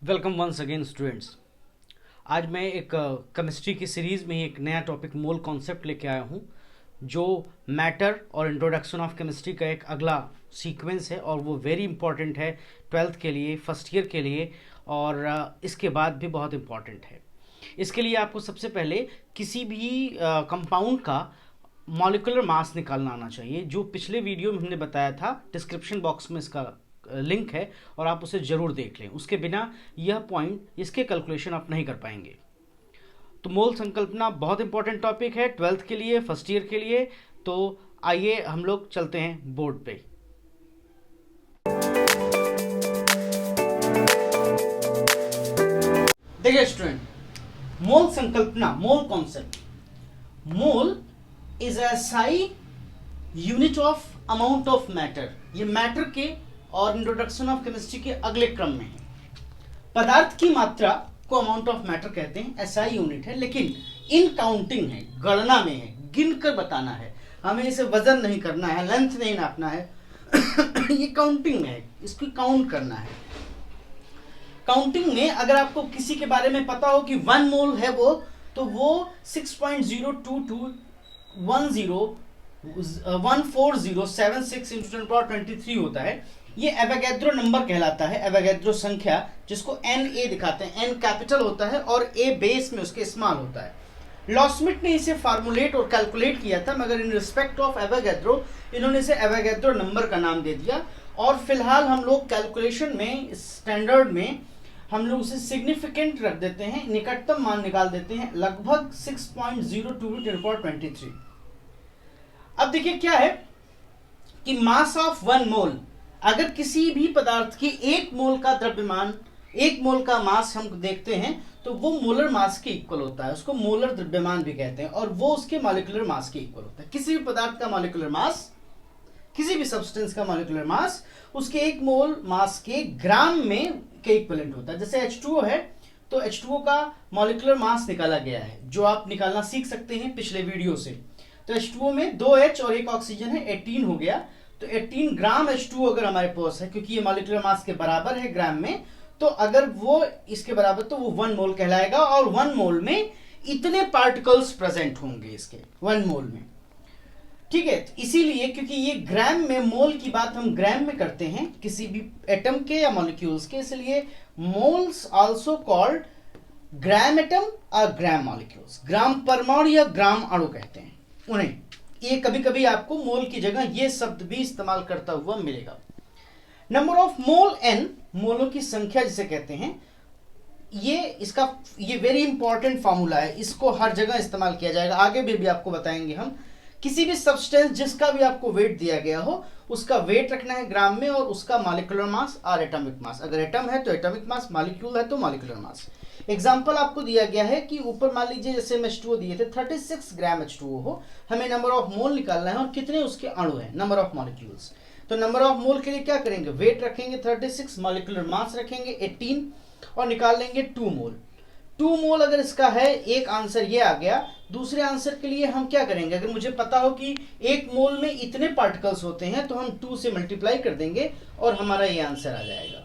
Welcome once again students. आज मैं एक केमिस्ट्री की सीरीज़ में ही एक नया टॉपिक मोल कॉन्सेप्ट लेके आया हूँ, जो मैटर और इंट्रोडक्शन ऑफ केमिस्ट्री का एक अगला सीक्वेंस है और वो वेरी इंपॉर्टेंट है ट्वेल्थ के लिए, फर्स्ट ईयर के लिए और इसके बाद भी बहुत इंपॉर्टेंट है। इसके लिए आपको सबसे पहले किसी भी कंपाउंड का मॉलिक्यूलर मास निकालना आना चाहिए, जो पिछले वीडियो में हमने बताया था। डिस्क्रिप्शन बॉक्स में इसका लिंक है और आप उसे ज़रूर देख लें। उसके बिना यह पॉइंट, इसके कैलकुलेशन आप नहीं कर पाएंगे। तो मोल संकल्पना बहुत इंपॉर्टेंट टॉपिक है ट्वेल्थ के लिए, फर्स्ट ईयर के लिए। तो आइए हम लोग चलते हैं बोर्ड पे। देखिए स्टूडेंट, मोल संकल्पना, mole concept. Mole is a SI unit of amount of matter. ये मैटर के और इंट्रोडक्शन ऑफ केमिस्ट्री के अगले क्रम में है। पदार्थ की मात्रा को अमाउंट ऑफ मैटर कहते हैं, SI यूनिट है, लेकिन इन काउंटिंग है, गणना में है, गिन कर बताना है। हमें इसे वजन नहीं करना है, लेंथ नहीं नापना है। ये काउंटिंग में है, इसको काउंट करना है। काउंटिंग में अगर आपको किसी के बारे में पता हो कि 1 मोल है वो, तो वो 6.022101407 × 10⁻23 होता है। ये एवोगैड्रो नंबर कहलाता है, एवोगैड्रो संख्या, जिसको Na दिखाते हैं। N कैपिटल होता है और A बेस में उसके स्मॉल होता है। लॉस्मिट ने इसे फार्मुलेट और कैलकुलेट किया था, मगर इन रिस्पेक्ट ऑफ एवोगैड्रो इन्होंने इसे एवोगैड्रो नंबर का नाम दे दिया। और फिलहाल हम लोग कैलकुलेशन में, स्टैंडर्ड में हम लोग उसे सिग्निफिकेंट रख देते हैं, निकटतम मान निकाल देते हैं, लगभग 6.02 × 10⁻23। अब देखिए क्या है कि मास ऑफ 1 मोल, अगर किसी भी पदार्थ के 1 मोल का द्रव्यमान, 1 मोल का मास हम देखते हैं, तो वो मोलर मास के इक्वल होता है। उसको मोलर द्रव्यमान भी कहते हैं और वो उसके मॉलिक्यूलर मास के इक्वल होता है। किसी भी पदार्थ का मॉलिक्यूलर मास, किसी भी सब्सटेंस का मॉलिक्यूलर मास उसके 1 मोल मास के ग्राम में के इक्विवेलेंट होता है। जैसे H2O है, तो H2O का मॉलिक्यूलर मास निकाला गया है, जो आप निकालना सीख सकते हैं पिछले वीडियो से। तो H2O में 2 H और 1 ऑक्सीजन है, 18 हो गया। तो 18 ग्राम H2O अगर हमारे पास है, क्योंकि ये मॉलिक्यूलर मास के बराबर है ग्राम में, तो अगर वो इसके बराबर, तो वो 1 मोल कहलाएगा। और 1 मोल में इतने पार्टिकल्स प्रेजेंट होंगे इसके 1 मोल में, ठीक है। इसीलिए क्योंकि ये ग्राम में, मोल की बात हम ग्राम में करते हैं किसी भी एटम के या मॉलिक्यूल्स के, इसलिए moles also called gram atom और ग्राम मॉलिक्यूल्स। ग्राम परमाणु या ग्राम अणु कहते हैं उन्हें। ये कभी कभी आपको मोल की जगह ये शब्द भी इस्तेमाल करता हुआ मिलेगा। नंबर ऑफ मोल n, मोलों की संख्या जिसे कहते हैं, ये वेरी इंपॉर्टेंट फॉर्मूला है। इसको हर जगह इस्तेमाल किया जाएगा, आगे भी आपको बताएंगे हम। किसी भी सब्सटेंस जिसका भी आपको वेट दिया गया हो, उसका वेट रखना है ग्राम में, और उसका मॉलिक्यूलर मास और एटॉमिक मास। अगर एटम है तो एटॉमिक मास, मॉलिक्यूल है तो मॉलिक्यूलर मास। एग्जांपल आपको दिया गया है कि ऊपर मान लीजिए जैसे हम H2O दिए थे, 36 ग्राम H2O हो, हमें नंबर ऑफ मोल निकालना है और कितने उसके अणु हैं, नंबर ऑफ मॉलिक्यूल्स। तो नंबर ऑफ मोल के लिए क्या करेंगे, वेट रखेंगे 36, मॉलिक्यूलर मास रखेंगे 18 और निकाल लेंगे 2 मोल। 2 मोल अगर इसका है, एक आंसर ये आ गया। दूसरे आंसर के लिए हम क्या करेंगे, अगर मुझे पता हो कि 1 मोल में इतने पार्टिकल्स होते हैं, तो हम 2 से मल्टीप्लाई कर देंगे और हमारा ये आंसर आ जाएगा।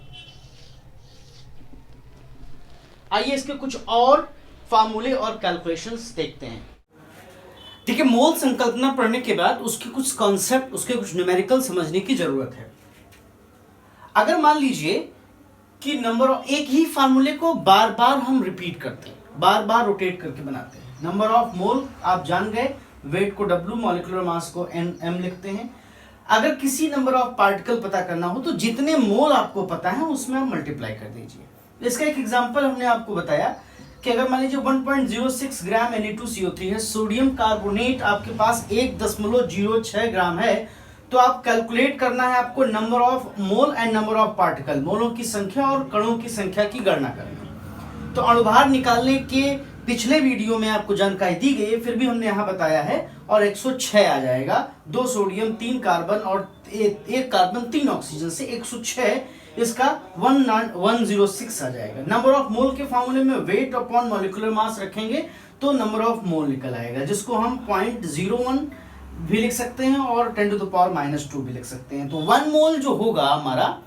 आइए इसके कुछ और फार्मूले और कैलकुलेशंस देखते हैं। ठीक है, मोल संकल्पना पढ़ने के बाद उसके कुछ कॉन्सेप्ट, उसके कुछ न्यूमेरिकल समझने की जरूरत है। अगर मान लीजिए कि नंबर ऑफ, एक ही फार्मूले को बार बार हम रिपीट करते हैं, बार बार रोटेट करके बनाते हैं। नंबर ऑफ मोल आप जान गए, वेट को W, मॉलिक्यूलर मास को M लिखते हैं। अगर किसी नंबर ऑफ पार्टिकल पता करना हो, तो जितने मोल आपको पता है उसमें आप मल्टीप्लाई कर दीजिए। इसका एक एग्जांपल हमने आपको बताया कि अगर मान लीजिए 1.06 ग्राम Na2CO3 है, सोडियम कार्बोनेट आपके पास 1.06 ग्राम है, तो आप कैलकुलेट करना है आपको number of mole and number of particle, मोलों की संख्या और कणों की संख्या की गणना करनी। तो अणुभार निकालने के पिछले वीडियो में आपको जानकारी दी गई है, फिर भी हमने यहाँ बताया है, और 106 आ जाएगा। 2 सोडियम 3 कार्बन और 1 कार्बन 3 ऑक्सीजन से 106, इसका 106 आ जाएगा। नंबर ऑफ मोल के फॉर्मूले में वेट अपॉन मॉलिक्यूलर मास रखेंगे तो नंबर ऑफ मोल निकल आएगा, जिसको हम 0.01 भी लिख सकते हैं और 10⁻⁻² भी लिख सकते हैं। तो 1 मोल जो होगा हमारा,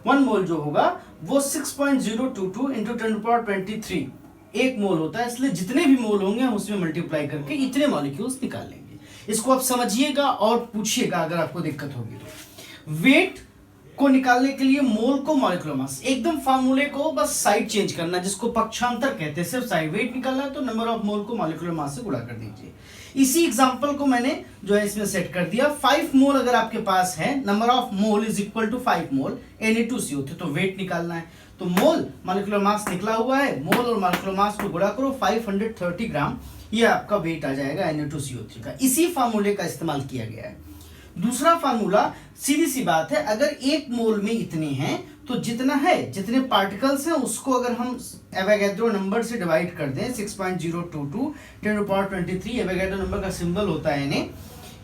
1 मोल जो होगा वो 6.022 इंटू 10⁻23 एक मोल होता है, इसलिए जितने भी मोल होंगे हम उसमें मल्टीप्लाई करके इतने मॉलिक्यूल्स निकाल लेंगे। इसको आप समझिएगा और पूछिएगा अगर आपको दिक्कत होगी तो। वेट को निकालने के लिए मोल को मॉलिक्यूलर मास, एकदम फार्मूले को बस साइड चेंज करना, जिसको पक्षांतर कहते हैं, सिर्फ साइड। वेट निकालना है तो नंबर ऑफ मोल को मॉलिक्यूलर मास से गुणा कर दीजिए। इसी एग्जांपल को मैंने जो है इसमें सेट कर दिया। 5 मोल अगर आपके पास है, number of mole is equal to 5 mole Na2CO, तो वेट निकालना है। तो मोल मॉलिक्यूलर मास निकला हुआ है, मोल और मॉलिक्यूलर मास को गुणा करो 530 ग्राम, ये आपका वेट आ जाएगा Na2CO3 का। इसी फार्मूले का इस्तेमाल किया गया है। दूसरा फार्मूला सीधी सी बात है, अगर एक मोल में इतने हैं तो जितना है, जितने पार्टिकल्स हैं उसको अगर हम एवोगैड्रो नंबर से डिवाइड कर दें 6.022 10⁻23, एवोगैड्रो नंबर का सिंबल होता है Na,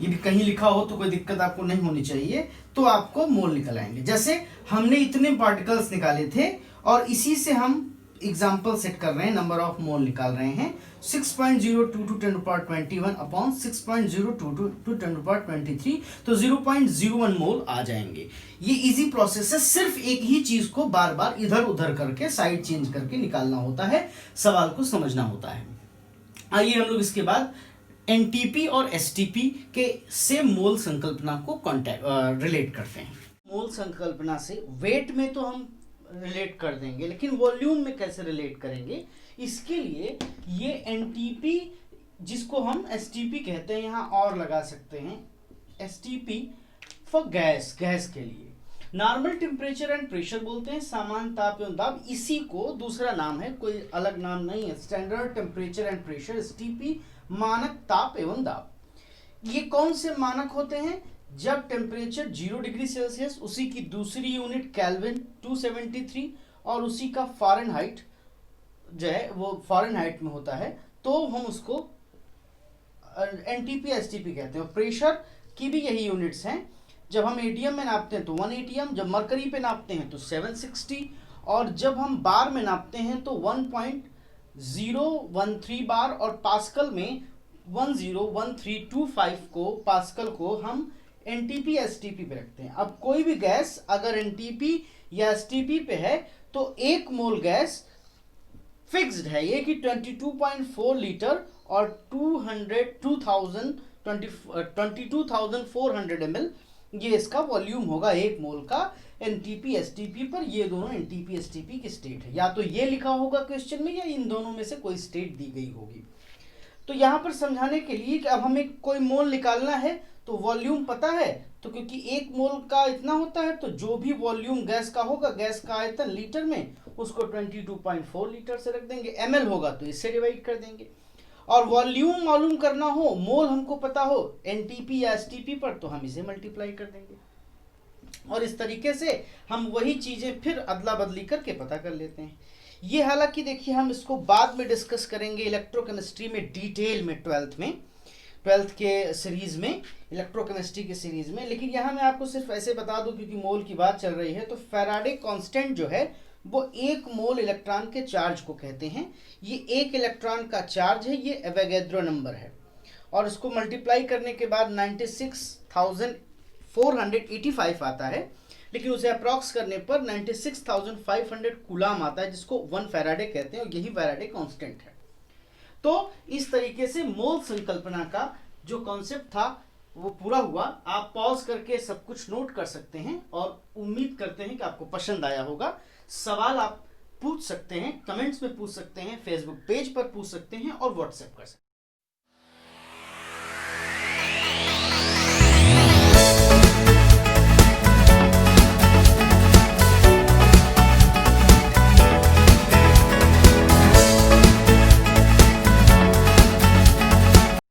ये भी कहीं लिखा हो तो कोई दिक्कत आपको नहीं होनी चाहिए, तो आपको मोल निकल आएंगे। जैसे हमने इतने पार्टिकल्स निकाले थे और इसी से हम एग्जाम्पल सेट कर रहे हैं, नंबर ऑफ मोल निकाल रहे हैं 6.022 10⁻21 अपॉन 6.022 10⁻23, तो 0.01 मोल आ जाएंगे। ये इजी प्रोसेस है, सिर्फ एक ही चीज को बार बार इधर उधर करके साइड चेंज करके निकालना होता है, सवाल को समझना होता है। आइए हम लोग इसके बाद एनटीपी और एसटीपी के से मोल संकल्पना को रिलेट करते हैं। मोल संकल्पना से वेट में तो हम रिलेट कर देंगे, लेकिन वॉल्यूम में कैसे रिलेट करेंगे, इसके लिए ये एनटीपी जिसको हम एसटीपी कहते हैं, यहाँ और लगा सकते हैं एसटीपी फॉर गैस, गैस के लिए नॉर्मल टेम्परेचर एंड प्रेशर बोलते हैं, सामान्य ताप एवं दाब। इसी को दूसरा नाम है, कोई अलग नाम नहीं है, standard temperature and pressure, STP मानक ताप एवं दाब। ये कौन से मानक होते हैं, जब टेम्परेचर 0 डिग्री सेल्सियस, उसी की दूसरी यूनिट केल्विन 273 और उसी का फ़ारेनहाइट जो है वो फ़ारेनहाइट में होता है, तो हम उसको एनटीपी एसटीपी कहते हैं। प्रेशर की भी यही यूनिट्स हैं, जब हम एटीएम में नापते हैं तो 1 एटीएम, जब मरकरी पे नापते हैं तो 760, और जब हम बार में नापते हैं तो 1.013 बार, और पास्कल में 101325 को पास्कल को हम एनटीपी एसटीपी पे रखते हैं। अब कोई भी गैस अगर एनटीपी या एसटीपी पे है तो एक मोल गैस फिक्स्ड है, ये कि 22.4 लीटर और 22,400 ml, ये इसका वॉल्यूम होगा एक मोल का एनटीपी एसटीपी पर। ये दोनों एनटीपी एसटीपी की स्टेट है, या तो ये लिखा होगा क्वेश्चन में या इन दोनों में से कोई स्टेट दी गई होगी। तो यहाँ पर समझाने के लिए कि अब हमें कोई मोल निकालना है तो वॉल्यूम पता है, तो क्योंकि एक मोल का इतना होता है तो जो भी वॉल्यूम गैस का होगा, गैस का आयतन लीटर में, उसको 22.4 लीटर से रख देंगे, ml होगा तो इससे डिवाइड कर देंगे। और वॉल्यूम मालूम करना हो, मोल हमको पता हो एनटीपी या एसटीपी पर, तो हम इसे मल्टीप्लाई कर देंगे, और इस तरीके से हम वही चीजें फिर अदला बदली करके पता कर लेते हैं। ये हालांकि देखिए हम इसको बाद में डिस्कस करेंगे इलेक्ट्रोकेमिस्ट्री में डिटेल में, 12th के सीरीज में, इलेक्ट्रोकेमिस्ट्री के सीरीज में। लेकिन यहाँ मैं आपको सिर्फ ऐसे बता दूं क्योंकि मोल की बात चल रही है, तो फैराडे कांस्टेंट जो है वो एक मोल इलेक्ट्रॉन के चार्ज को कहते हैं। ये एक इलेक्ट्रॉन का चार्ज है, ये एवोगैड्रो नंबर है, और इसको मल्टीप्लाई करने के बाद 96,485 आता है, लेकिन उसे अप्रॉक्स करने पर 96,500 कूलाम आता है, जिसको 1 फैराडे कहते हैं, और यही फैराडे कांस्टेंट है। तो इस तरीके से मोल संकल्पना का जो कॉन्सेप्ट था वो पूरा हुआ। आप पॉज करके सब कुछ नोट कर सकते हैं, और उम्मीद करते हैं कि आपको पसंद आया होगा। सवाल आप पूछ सकते हैं, कमेंट्स में पूछ सकते हैं, फेसबुक पेज पर पूछ सकते हैं, और व्हाट्सएप कर सकते हैं।